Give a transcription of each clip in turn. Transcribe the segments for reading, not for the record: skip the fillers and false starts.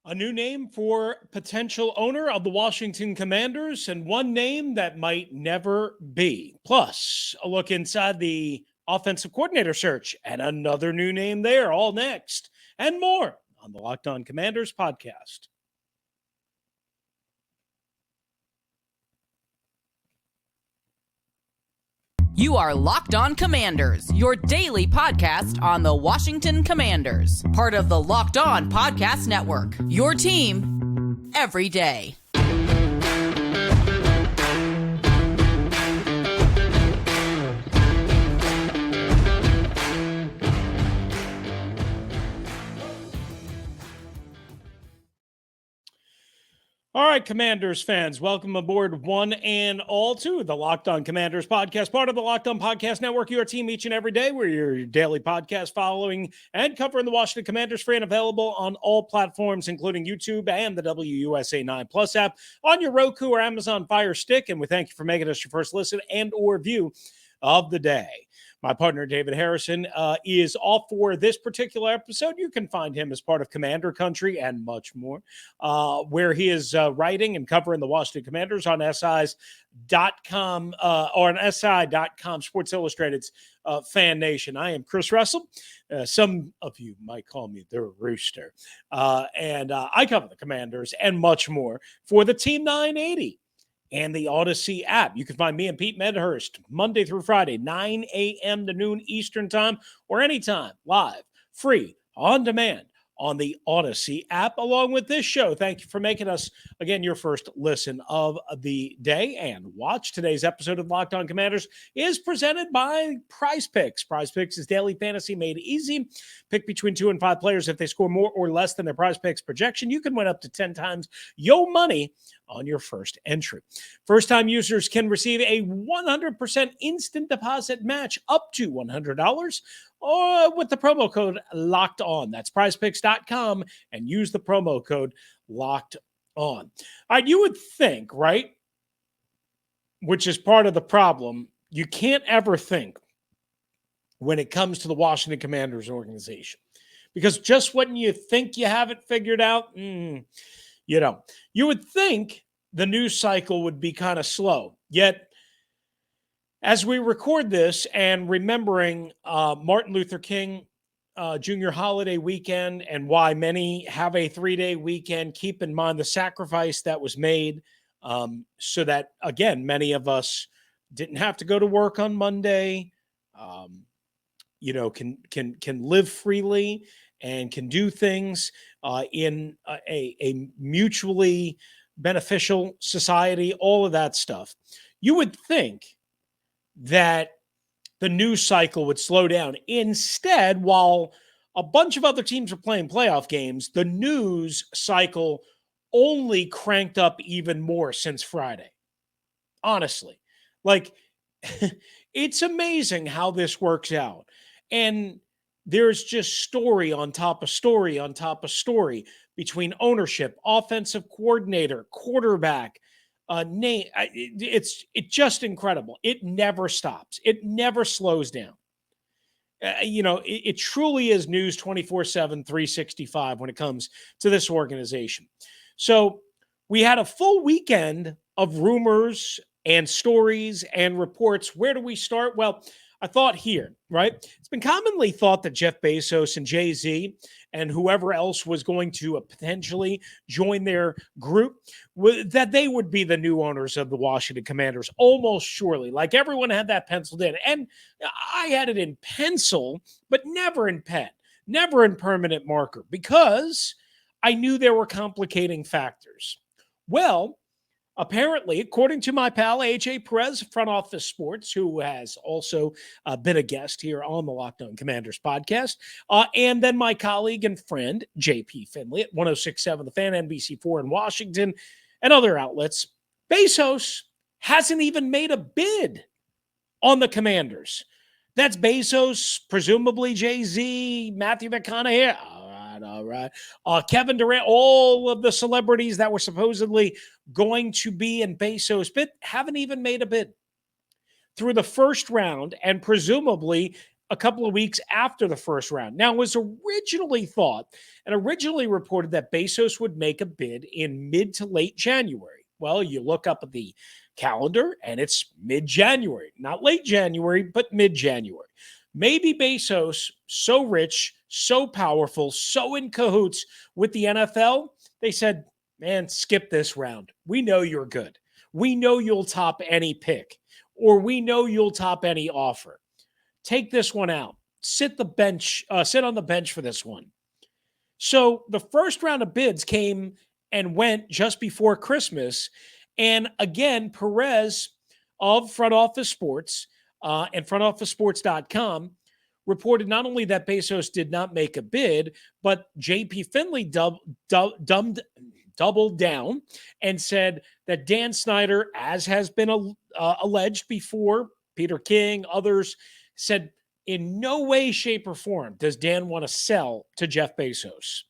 A new name for potential owner of the Washington Commanders, and one name that might never be. Plus, a look inside the offensive coordinator search and another new name there, all next, and more on the Locked On Commanders podcast. You are Locked On Commanders, your daily podcast on the Washington Commanders. Part of the Locked On Podcast Network, your team every day. All right, Commanders fans, welcome aboard one and all to the Locked On Commanders podcast, part of the Locked On Podcast Network, your team each and every day. We're your daily podcast following and covering the Washington Commanders, free and available on all platforms, including YouTube and the WUSA 9 Plus app on your Roku or Amazon Fire Stick. And we thank you for making us your first listen and or view of the day. My partner, David Harrison, is off for this particular episode. You can find him as part of Commander Country and much more, where he is writing and covering the Washington Commanders on SIs.com or on SI.com, Sports Illustrated's FanNation. I am Chris Russell. Some of you might call me the Rooster. And I cover the Commanders and much more for the Team 980. And the Odyssey app. You can find me and Pete Medhurst Monday through Friday, 9 a.m. to noon Eastern time, or anytime, live, free, on demand on the Odyssey app, along with this show. Thank you for making us, again, your first listen of the day. And watch today's episode of Locked On Commanders is presented by Prize Picks. Prize Picks is daily fantasy made easy. Pick between 2 and 5 players. If they score more or less than their Prize Picks projection, you can win up to 10 times your money on your first entry. First-time users can receive a 100% instant deposit match up to $100 or with the promo code Locked On. That's prizepicks.com and use the promo code Locked On. All right, you would think, right, which is part of the problem, you can't ever think when it comes to the Washington Commanders organization. Because just when you think you have it figured out, you would think the news cycle would be kind of slow. Yet, as we record this and remembering Martin Luther King Jr. holiday weekend and why many have a 3-day weekend, keep in mind the sacrifice that was made so that, again, many of us didn't have to go to work on Monday, can live freely and can do things in a mutually beneficial society, all of that stuff. You would think that the news cycle would slow down. Instead, while a bunch of other teams are playing playoff games, the news cycle only cranked up even more since Friday. Honestly, it's amazing how this works out. And there's just story on top of story on top of story between ownership, offensive coordinator, quarterback, name. It's just incredible. It never stops. It never slows down. It truly is news 24/7, 365 when it comes to this organization. So we had a full weekend of rumors and stories and reports. Where do we start? Well, I thought here, right? It's been commonly thought that Jeff Bezos and Jay-Z and whoever else was going to potentially join their group, that they would be the new owners of the Washington Commanders, almost surely. Like everyone had that penciled in. And I had it in pencil, but never in pen, never in permanent marker, because I knew there were complicating factors. Well, apparently, according to my pal, AJ Perez, Front Office Sports, who has also been a guest here on the Locked On Commanders podcast, and then my colleague and friend, JP Finley at 106.7 The Fan, NBC4 in Washington, and other outlets, Bezos hasn't even made a bid on the Commanders. That's Bezos, presumably Jay-Z, Matthew McConaughey. All right. Kevin Durant, all of the celebrities that were supposedly going to be in Bezos' bid haven't even made a bid through the first round, and presumably a couple of weeks after the first round. Now, it was originally thought and originally reported that Bezos would make a bid in mid to late January. Well, you look up at the calendar and it's mid-January, not late January, but mid-January. Maybe Bezos, so rich, so powerful, so in cahoots with the NFL, they said, man, skip this round. We know you're good. We know you'll top any pick, or we know you'll top any offer. Take this one out. Sit on the bench for this one. So the first round of bids came and went just before Christmas. And again, Perez of Front Office Sports and frontofficesports.com reported not only that Bezos did not make a bid, but JP Finley doubled down and said that Dan Snyder, as has been alleged before, Peter King, others, said in no way, shape, or form does Dan want to sell to Jeff Bezos,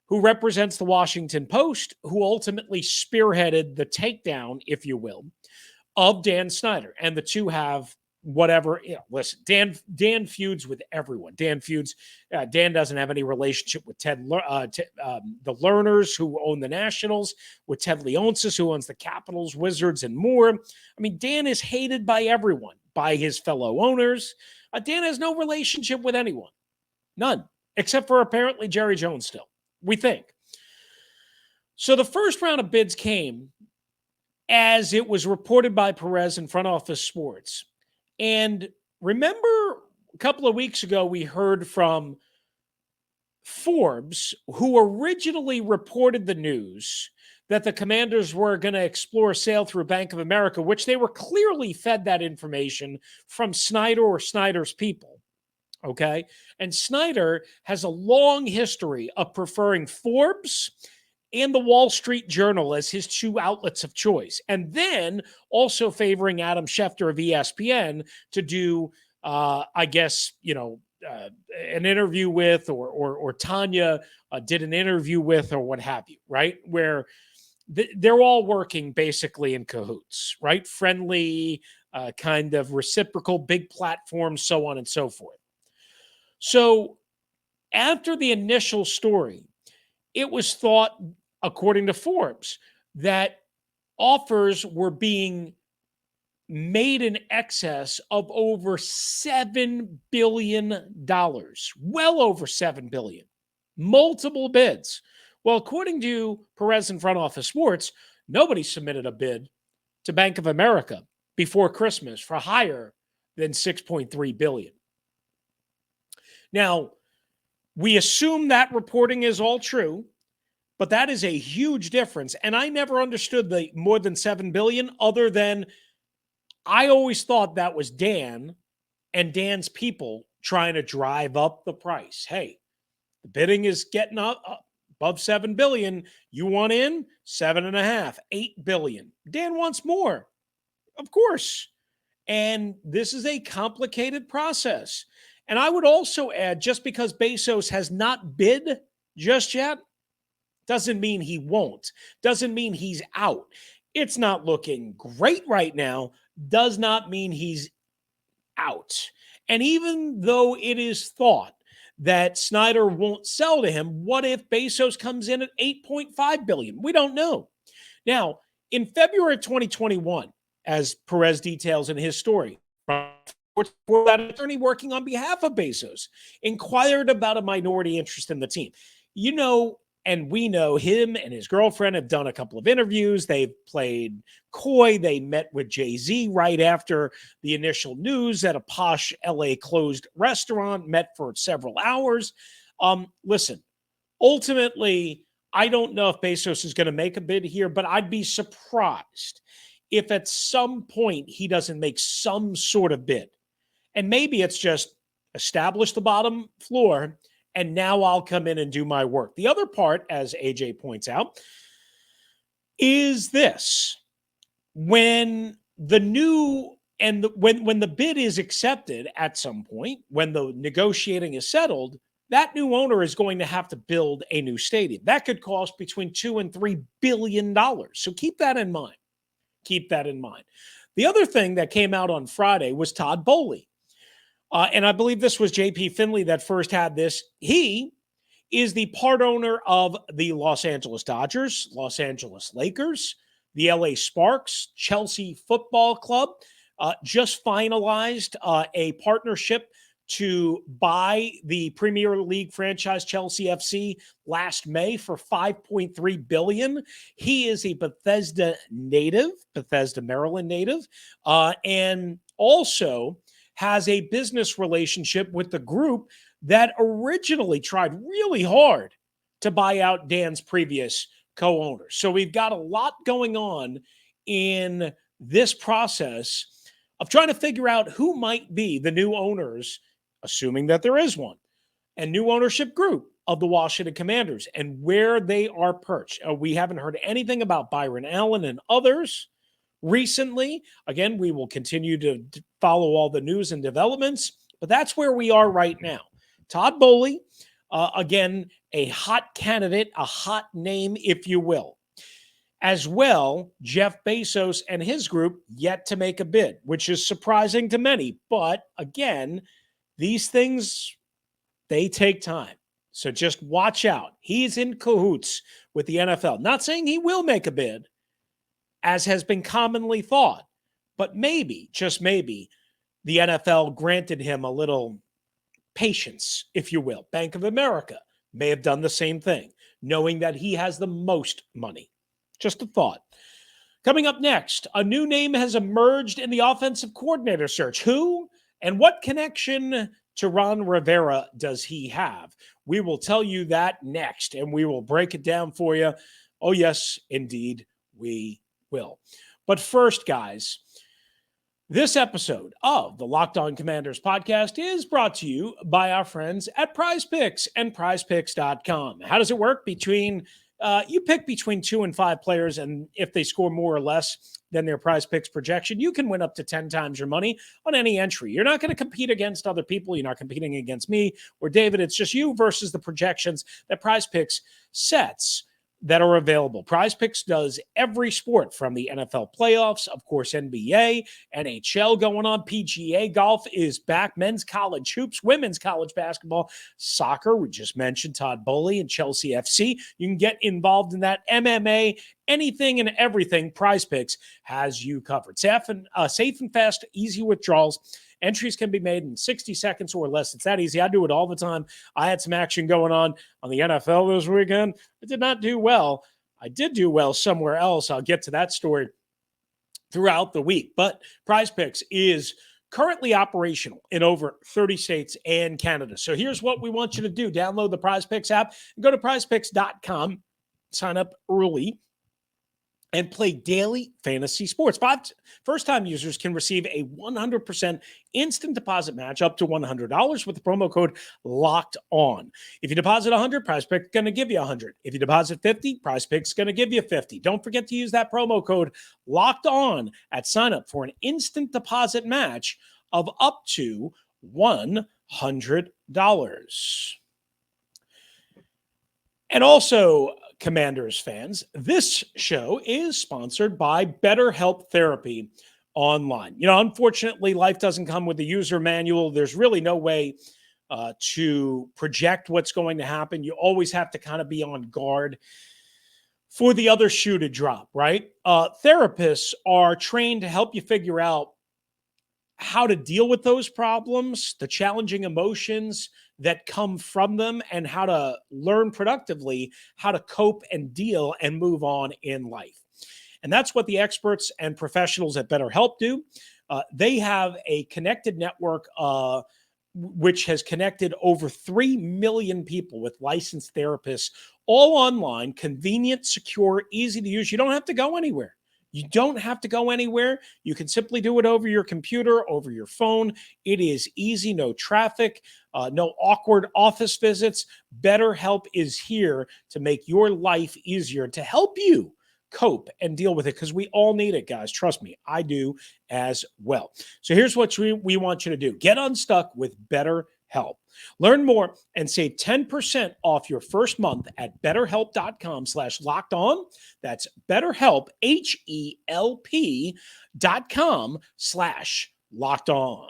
who represents the Washington Post, who ultimately spearheaded the takedown, if you will, of Dan Snyder. And the two have whatever, listen, Dan feuds with everyone. Dan doesn't have any relationship with the Learners, who own the Nationals, with Ted Leonsis, who owns the Capitals, Wizards, and more. I mean, Dan is hated by everyone, by his fellow owners. Dan has no relationship with anyone. None. Except for apparently Jerry Jones still, we think. So the first round of bids came as it was reported by Perez in Front Office Sports. And remember, a couple of weeks ago, we heard from Forbes, who originally reported the news that the Commanders were going to explore sale through Bank of America, which they were clearly fed that information from Snyder or Snyder's people. Okay. And Snyder has a long history of preferring Forbes and the Wall Street Journal as his two outlets of choice. And then also favoring Adam Schefter of ESPN to do, an interview with, or Tanya did an interview with, or what have you, right? Where they're all working basically in cahoots, right? Friendly, kind of reciprocal, big platforms, so on and so forth. So after the initial story, it was thought, according to Forbes, that offers were being made in excess of over $7 billion, well over $7 billion, multiple bids. Well, according to Perez in Front Office Sports, nobody submitted a bid to Bank of America before Christmas for higher than $6.3 billion. Now, we assume that reporting is all true, but that is a huge difference. And I never understood the more than $7 billion, other than I always thought that was Dan and Dan's people trying to drive up the price. Hey, the bidding is getting up above $7 billion. You want in? 7.5, $8 billion. Dan wants more, of course. And this is a complicated process. And I would also add, just because Bezos has not bid just yet, doesn't mean he won't. Doesn't mean he's out. It's not looking great right now. Does not mean he's out. And even though it is thought that Snyder won't sell to him, what if Bezos comes in at $8.5 billion? We don't know. Now, in February of 2021, as Perez details in his story, that attorney working on behalf of Bezos inquired about a minority interest in the team. You know, and we know him and his girlfriend have done a couple of interviews. They've played coy. They met with Jay-Z right after the initial news at a posh LA closed restaurant, met for several hours. Listen, ultimately, I don't know if Bezos is going to make a bid here, but I'd be surprised if at some point he doesn't make some sort of bid. And maybe it's just establish the bottom floor, and now I'll come in and do my work. The other part, as AJ points out, is this. When the bid is accepted at some point, when the negotiating is settled, that new owner is going to have to build a new stadium. That could cost between $2 and $3 billion. So keep that in mind. Keep that in mind. The other thing that came out on Friday was Todd Boehly. And I believe this was J.P. Finley that first had this. He is the part owner of the Los Angeles Dodgers, Los Angeles Lakers, the LA Sparks, Chelsea Football Club. Just finalized a partnership to buy the Premier League franchise Chelsea FC last May for $5.3 billion. He is a Bethesda native, Bethesda, Maryland native, and also has a business relationship with the group that originally tried really hard to buy out Dan's previous co-owners. So we've got a lot going on in this process of trying to figure out who might be the new owners, assuming that there is one, and new ownership group of the Washington Commanders and where they are perched. We haven't heard anything about Byron Allen and others recently. Again, we will continue to follow all the news and developments, but that's where we are right now. Todd Boehly, again, a hot candidate, a hot name, if you will. As well, Jeff Bezos and his group yet to make a bid, which is surprising to many. But again, these things, they take time. So just watch out. He's in cahoots with the NFL. Not saying he will make a bid, as has been commonly thought, but maybe, just maybe, the NFL granted him a little patience, if you will. Bank of America may have done the same thing, knowing that he has the most money. Just a thought. Coming up next, a new name has emerged in the offensive coordinator search. Who and what connection to Ron Rivera does he have? We will tell you that next, and we will break it down for you. Oh, yes, indeed, we will. But first, guys, this episode of the Locked On Commanders podcast is brought to you by our friends at PrizePicks and PrizePicks.com. How does it work? You pick between 2 and 5 players, and if they score more or less than their PrizePicks projection, you can win up to 10 times your money on any entry. You're not going to compete against other people. You're not competing against me or David. It's just you versus the projections that PrizePicks sets that are available. PrizePicks does every sport from the NFL playoffs, of course, NBA, NHL going on, PGA golf is back, men's college hoops, women's college basketball, soccer, we just mentioned Todd Boehly and Chelsea FC. You can get involved in that, MMA, anything and everything. PrizePicks has you covered. Safe and fast, easy withdrawals. Entries can be made in 60 seconds or less. It's that easy. I do it all the time. I had some action going on the NFL this weekend. I did not do well. I did do well somewhere else. I'll get to that story throughout the week. But PrizePicks is currently operational in over 30 states and Canada. So here's what we want you to do. Download the PrizePicks app and go to prizepicks.com. Sign up early and play daily fantasy sports. First-time users can receive a 100% instant deposit match up to $100 with the promo code Locked On. If you deposit $100, PrizePicks is going to give you $100. If you deposit $50, PrizePicks is going to give you $50. Don't forget to use that promo code Locked On at sign-up for an instant deposit match of up to $100. And also, Commanders fans, this show is sponsored by BetterHelp Therapy Online. Unfortunately, life doesn't come with a user manual. There's really no way to project what's going to happen. You always have to kind of be on guard for the other shoe to drop, right? Therapists are trained to help you figure out how to deal with those problems, the challenging emotions that come from them, and how to learn productively how to cope and deal and move on in life. And that's what the experts and professionals at BetterHelp do. They have a connected network which has connected over 3 million people with licensed therapists, all online, convenient, secure, easy to use. You don't have to go anywhere. You don't have to go anywhere. You can simply do it over your computer, over your phone. It is easy, no traffic, no awkward office visits. BetterHelp is here to make your life easier, to help you cope and deal with it, because we all need it, guys. Trust me, I do as well. So here's what we want you to do. Get unstuck with BetterHelp. Learn more and save 10% off your first month at betterhelp.com/lockedon. That's BetterHelp, HELP.com/lockedon.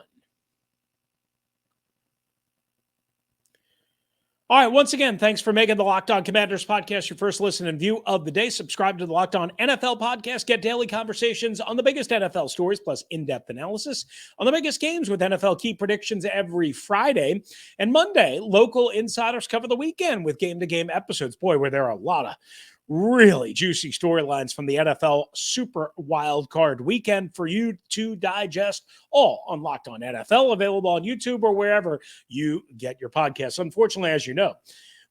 All right, once again, thanks for making the Locked On Commanders podcast your first listen and view of the day. Subscribe to the Locked On NFL podcast. Get daily conversations on the biggest NFL stories, plus in-depth analysis on the biggest games with NFL key predictions every Friday. And Monday, local insiders cover the weekend with game-to-game episodes. Boy, where there are a lot of really juicy storylines from the NFL Super Wild Card Weekend for you to digest, all on Locked On NFL, available on YouTube or wherever you get your podcasts. Unfortunately, as you know,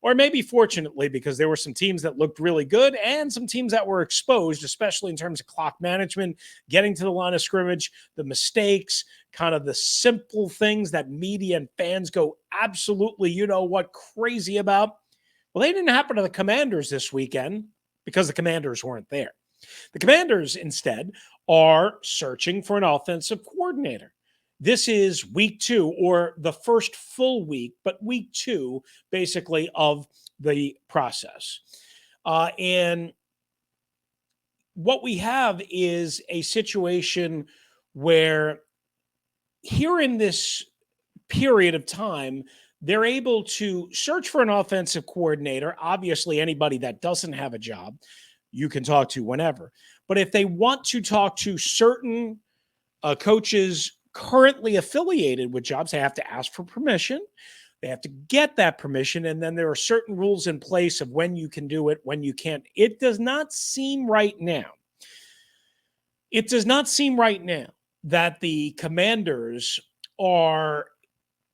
or maybe fortunately, because there were some teams that looked really good and some teams that were exposed, especially in terms of clock management, getting to the line of scrimmage, the mistakes, kind of the simple things that media and fans go absolutely, crazy about. Well, they didn't happen to the Commanders this weekend because the Commanders weren't there. The Commanders, instead, are searching for an offensive coordinator. This is week 2, or the first full week, but week 2, basically, of the process. And what we have is a situation where here in this period of time, they're able to search for an offensive coordinator. Obviously, anybody that doesn't have a job, you can talk to whenever. But if they want to talk to certain coaches currently affiliated with jobs, they have to ask for permission. They have to get that permission. And then there are certain rules in place of when you can do it, when you can't. It does not seem right now. It does not seem right now that the Commanders are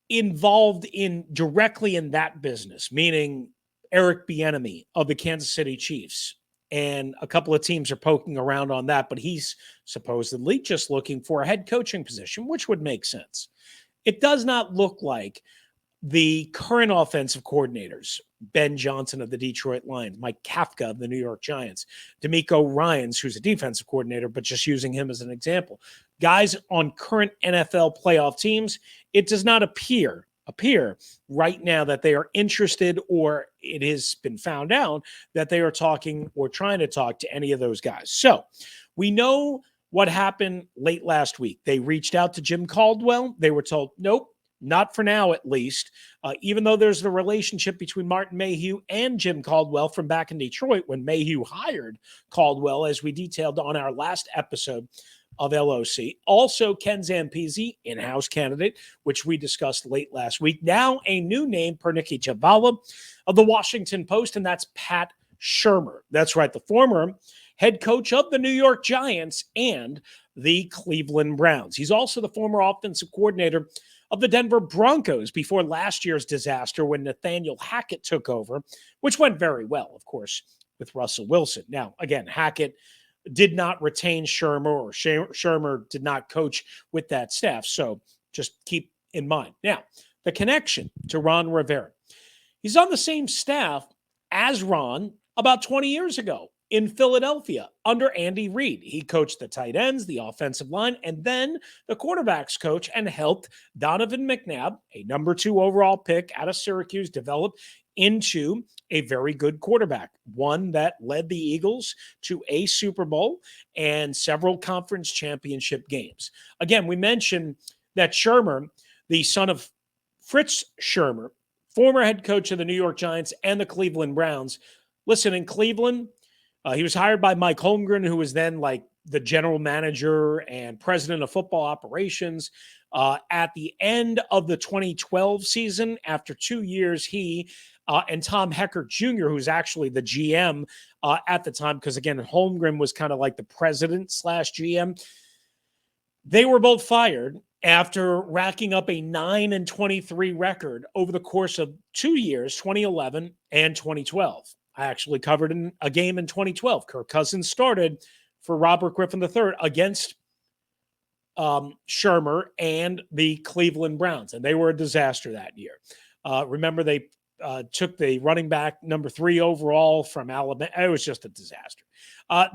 involved directly in that business, meaning Eric Bieniemy of the Kansas City Chiefs. And a couple of teams are poking around on that, but he's supposedly just looking for a head coaching position, which would make sense. It does not look like the current offensive coordinators, Ben Johnson of the Detroit Lions, Mike Kafka of the New York Giants, D'Amico Ryans, who's a defensive coordinator, but just using him as an example. Guys on current NFL playoff teams, it does not appear right now that they are interested, or it has been found out that they are talking or trying to talk to any of those guys. So we know what happened late last week. They reached out to Jim Caldwell. They were told, nope, not for now, at least, even though there's the relationship between Martin Mayhew and Jim Caldwell from back in Detroit when Mayhew hired Caldwell, as we detailed on our last episode of LOC. Also, Ken Zampese, in-house candidate, which we discussed late last week. Now a new name per Nikki Chavala of the Washington Post, and that's Pat Shurmur. That's right, the former head coach of the New York Giants and the Cleveland Browns. He's also the former offensive coordinator of the Denver Broncos before last year's disaster when Nathaniel Hackett took over, which went very well, of course, with Russell Wilson. Now, again, Hackett did not retain Shurmur, or Shurmur did not coach with that staff. So just keep in mind. Now, the connection to Ron Rivera. He's on the same staff as Ron about 20 years ago in Philadelphia under Andy Reid. He coached the tight ends, the offensive line, and then the quarterbacks coach, and helped Donovan McNabb, a number 2 overall pick out of Syracuse, develop into a very good quarterback, one that led the Eagles to a Super Bowl and several conference championship games. Again, we mentioned that Shurmur, the son of Fritz Shurmur, former head coach of the New York Giants and the Cleveland Browns. Listen, in Cleveland, he was hired by Mike Holmgren, who was then like the general manager and president of football operations. At the end of the 2012 season, after 2 years, he and Tom Heckert Jr., who's actually the GM at the time, because again, Holmgren was kind of like the president / GM. They were both fired after racking up a 9-23 record over the course of 2 years, 2011 and 2012. I actually covered a game in 2012. Kirk Cousins started for Robert Griffin III against Shurmur and the Cleveland Browns, and they were a disaster that year. Remember, they took the running back number 3 overall from Alabama. It was just a disaster.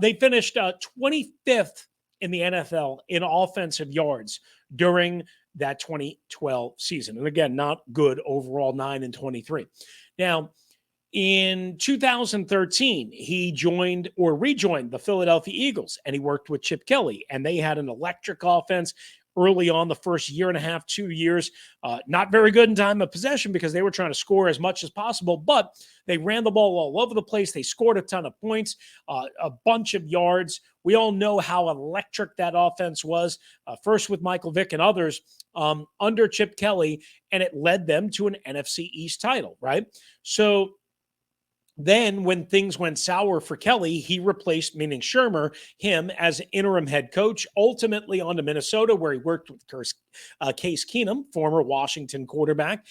They finished 25th in the NFL in offensive yards during that 2012 season. And again, not good overall, 9-23. Now, in 2013, he rejoined the Philadelphia Eagles, and he worked with Chip Kelly, and they had an electric offense, early on, the first year and a half, 2 years. Not very good in time of possession because they were trying to score as much as possible, but they ran the ball all over the place. They scored a ton of points, a bunch of yards. We all know how electric that offense was, first with Michael Vick and others under Chip Kelly, and it led them to an NFC East title, right? So then when things went sour for Kelly, he replaced, meaning Shermer, him as interim head coach, ultimately on to Minnesota, where he worked with Case Keenum, former Washington quarterback,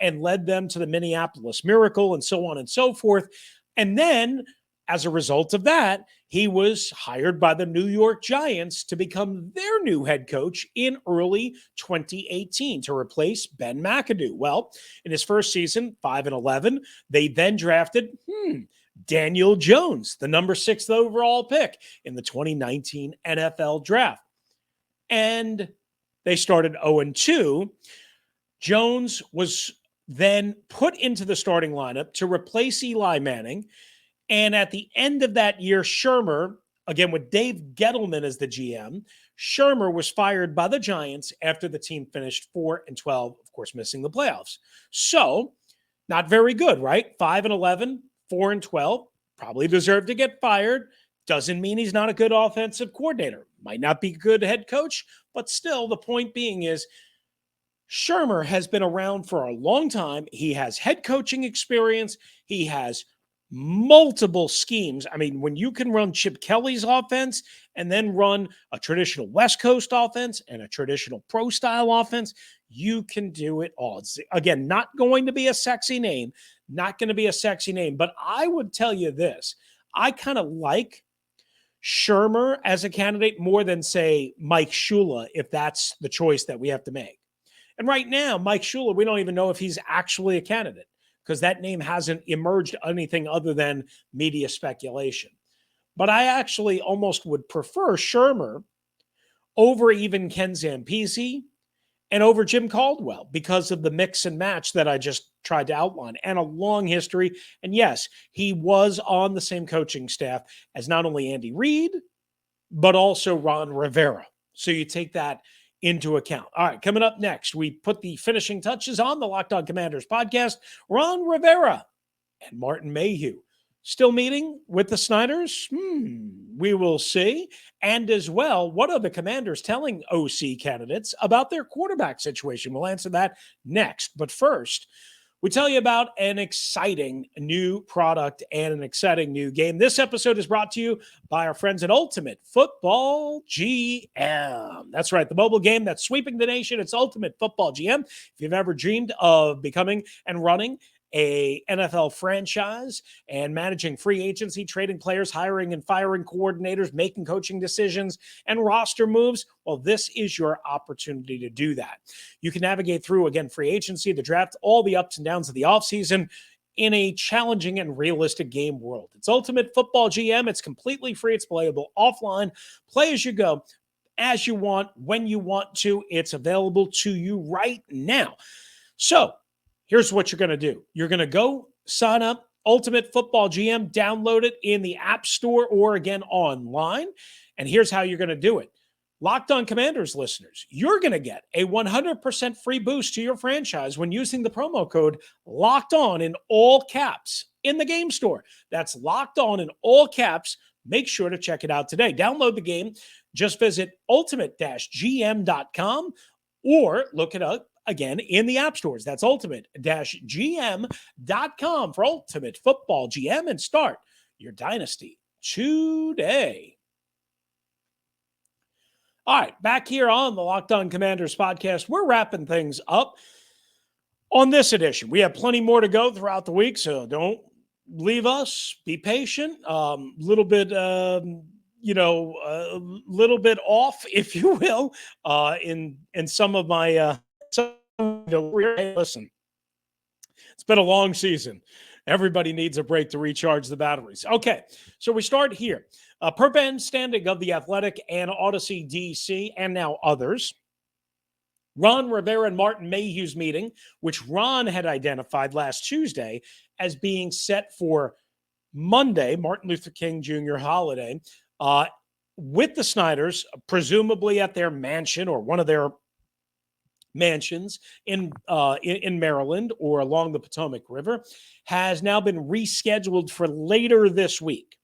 and led them to the Minneapolis Miracle and so on and so forth. And then as a result of that, he was hired by the New York Giants to become their new head coach in early 2018 to replace Ben McAdoo. Well, in his first season, 5-11, they then drafted Daniel Jones, the number 6 overall pick in the 2019 NFL draft. And they started 0-2. Jones was then put into the starting lineup to replace Eli Manning. And at the end of that year, Shermer, again with Dave Gettleman as the GM, Shermer was fired by the Giants after the team finished 4-12, of course, missing the playoffs. So, not very good, right? 5-11, 4-12, probably deserved to get fired. Doesn't mean he's not a good offensive coordinator. Might not be a good head coach, but still, the point being is Shermer has been around for a long time. He has head coaching experience. He has multiple schemes. I mean, when you can run Chip Kelly's offense and then run a traditional West Coast offense and a traditional pro style offense, you can do it all. It's, again, not going to be a sexy name, but I would tell you this. I kind of like Shermer as a candidate more than, say, Mike Shula, if that's the choice that we have to make. And right now, Mike Shula, we don't even know if he's actually a candidate, because that name hasn't emerged anything other than media speculation. But I actually almost would prefer Shermer over even Ken Zampese and over Jim Caldwell because of the mix and match that I just tried to outline and a long history. And yes, he was on the same coaching staff as not only Andy Reid, but also Ron Rivera. So you take that into account. All right, coming up next, we put the finishing touches on the Locked On Commanders podcast. Ron Rivera and Martin Mayhew still meeting with the Snyders? We will see. And as well, what are the Commanders telling OC candidates about their quarterback situation? We'll answer that next. But first, we tell you about an exciting new product and an exciting new game. This episode is brought to you by our friends at Ultimate Football GM. That's right, the mobile game that's sweeping the nation. It's Ultimate Football GM. If you've ever dreamed of becoming and running a NFL franchise and managing free agency, trading players, hiring and firing coordinators, making coaching decisions and roster moves, well, this is your opportunity to do that. You can navigate through, again, free agency, the draft, all the ups and downs of the offseason in a challenging and realistic game world. It's Ultimate Football GM. It's completely free. It's playable offline. Play as you go, as you want, when you want to. It's available to you right now. So here's what you're going to do. You're going to go sign up, Ultimate Football GM, download it in the App Store or, again, online. And here's how you're going to do it. Locked On Commanders listeners, you're going to get a 100% free boost to your franchise when using the promo code Locked On in all caps in the game store. That's Locked On in all caps. Make sure to check it out today. Download the game. Just visit ultimate-gm.com or look it up again in the app stores. That's ultimate-gm.com for Ultimate Football GM and start your dynasty today. All right, back here on the Locked On Commanders podcast, we're wrapping things up on this edition. We have plenty more to go throughout the week, so don't leave us. Be patient. Little bit off, if you will, in some of my listen. It's been a long season. Everybody needs a break to recharge the batteries. Okay, so we start here. Per Ben Standing of The Athletic and Odyssey DC, and now others, Ron Rivera and Martin Mayhew's meeting, which Ron had identified last Tuesday as being set for Monday, Martin Luther King Jr. holiday, with the Snyders, presumably at their mansion or one of their mansions in Maryland or along the Potomac River, has now been rescheduled for later this week.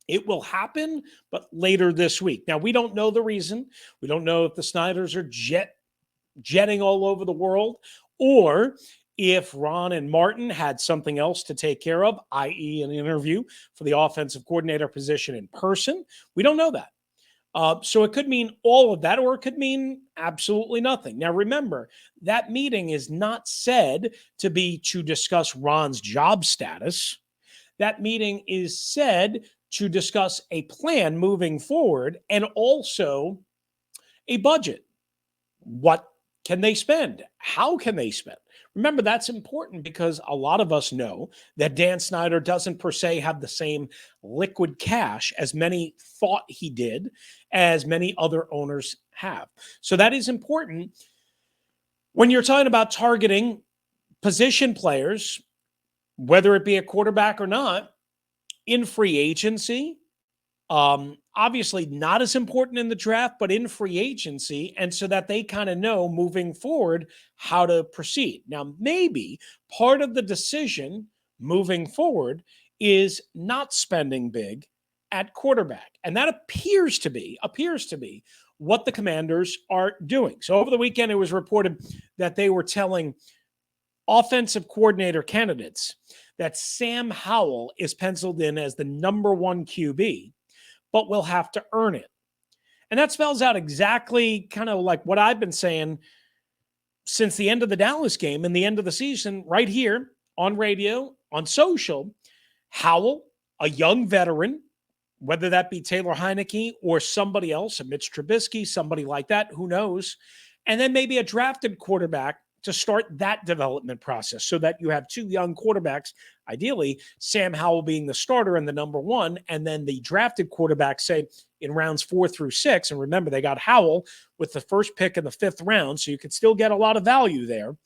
It will happen, but later this week. Now, we don't know the reason. We don't know if the Snyders are jetting all over the world, or if Ron and Martin had something else to take care of, i.e. an interview for the offensive coordinator position in person. We don't know that. So it could mean all of that, or it could mean absolutely nothing. Now, remember, that meeting is not said to be to discuss Ron's job status. That meeting is said to discuss a plan moving forward and also a budget. What can they spend? How can they spend? Remember, that's important because a lot of us know that Dan Snyder doesn't per se have the same liquid cash as many thought he did, as many other owners have. So that is important when you're talking about targeting position players, whether it be a quarterback or not, in free agency. Obviously not as important in the draft, but in free agency. And so that they kind of know moving forward how to proceed. Now, maybe part of the decision moving forward is not spending big at quarterback. And that appears to be what the Commanders are doing. So over the weekend, it was reported that they were telling offensive coordinator candidates that Sam Howell is penciled in as the number one QB, but will have to earn it. And that spells out exactly kind of like what I've been saying since the end of the Dallas game and the end of the season, right here on radio, on social. Howell, a young veteran, whether that be Taylor Heineke or somebody else, a Mitch Trubisky, somebody like that, who knows? And then maybe a drafted quarterback to start that development process so that you have two young quarterbacks, ideally Sam Howell being the starter and the number one, and then the drafted quarterback, say, in rounds 4 through 6. And remember, they got Howell with the first pick in the 5th round, so you could still get a lot of value there,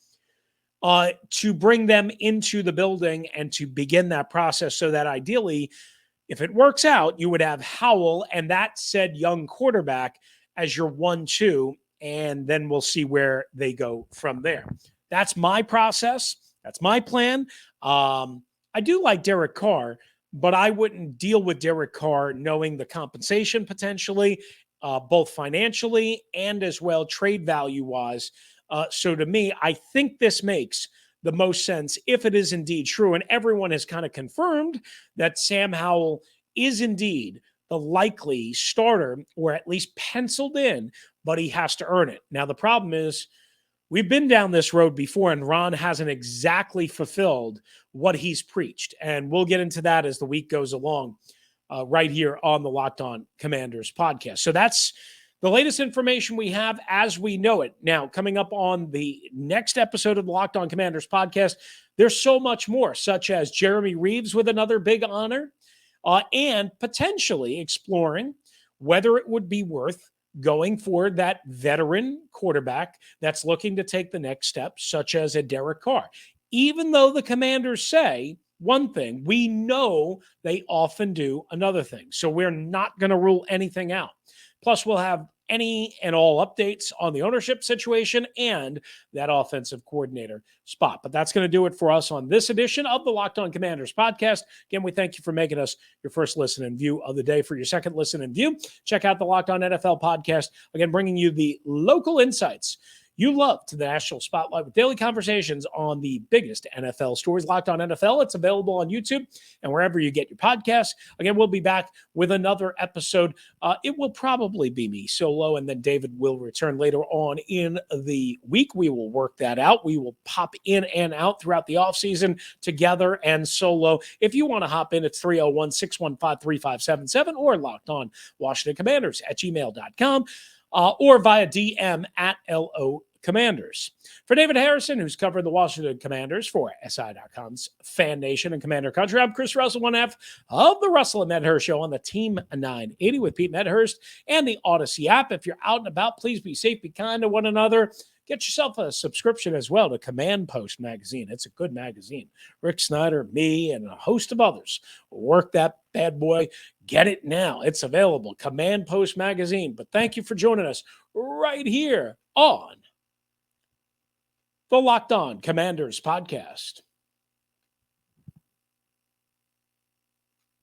to bring them into the building and to begin that process so that ideally, if it works out, you would have Howell and that said young quarterback as your 1-2, and then we'll see where they go from there. That's my process. That's my plan. I do like Derek Carr, but I wouldn't deal with Derek Carr knowing the compensation potentially, both financially and as well trade value-wise. So to me, I think this makes the most sense if it is indeed true. And everyone has kind of confirmed that Sam Howell is indeed the likely starter, or at least penciled in, but he has to earn it. Now, the problem is we've been down this road before, and Ron hasn't exactly fulfilled what he's preached. And we'll get into that as the week goes along, right here on the Locked On Commanders podcast. So that's the latest information we have as we know it. Now, coming up on the next episode of the Locked On Commanders podcast, there's so much more, such as Jeremy Reeves with another big honor, and potentially exploring whether it would be worth going for that veteran quarterback that's looking to take the next step, such as a Derek Carr. Even though the Commanders say one thing, we know they often do another thing. So we're not going to rule anything out. Plus, we'll have any and all updates on the ownership situation and that offensive coordinator spot. But that's going to do it for us on this edition of the Locked On Commanders podcast. Again, we thank you for making us your first listen and view of the day. For your second listen and view, check out the Locked On NFL podcast. Again, bringing you the local insights you love to the national spotlight with daily conversations on the biggest NFL stories. Locked On NFL. It's available on YouTube and wherever you get your podcasts. Again, we'll be back with another episode. It will probably be me solo, and then David will return later on in the week. We will work that out. We will pop in and out throughout the offseason together and solo. If you want to hop in, it's 301-615-3577 or Locked On Washington Commanders at gmail.com. Or via DM at LO Commanders. For David Harrison, who's covered the Washington Commanders for SI.com's FanNation and Commander Country, I'm Chris Russell, 1F of the Russell and Medhurst Show on the Team 980 with Pete Medhurst and the Odyssey app. If you're out and about, please be safe, be kind to one another. Get yourself a subscription as well to Command Post magazine. It's a good magazine. Rick Snyder, me, and a host of others work that bad boy. Get it now. It's available. Command Post Magazine. But thank you for joining us right here on the Locked On Commanders podcast.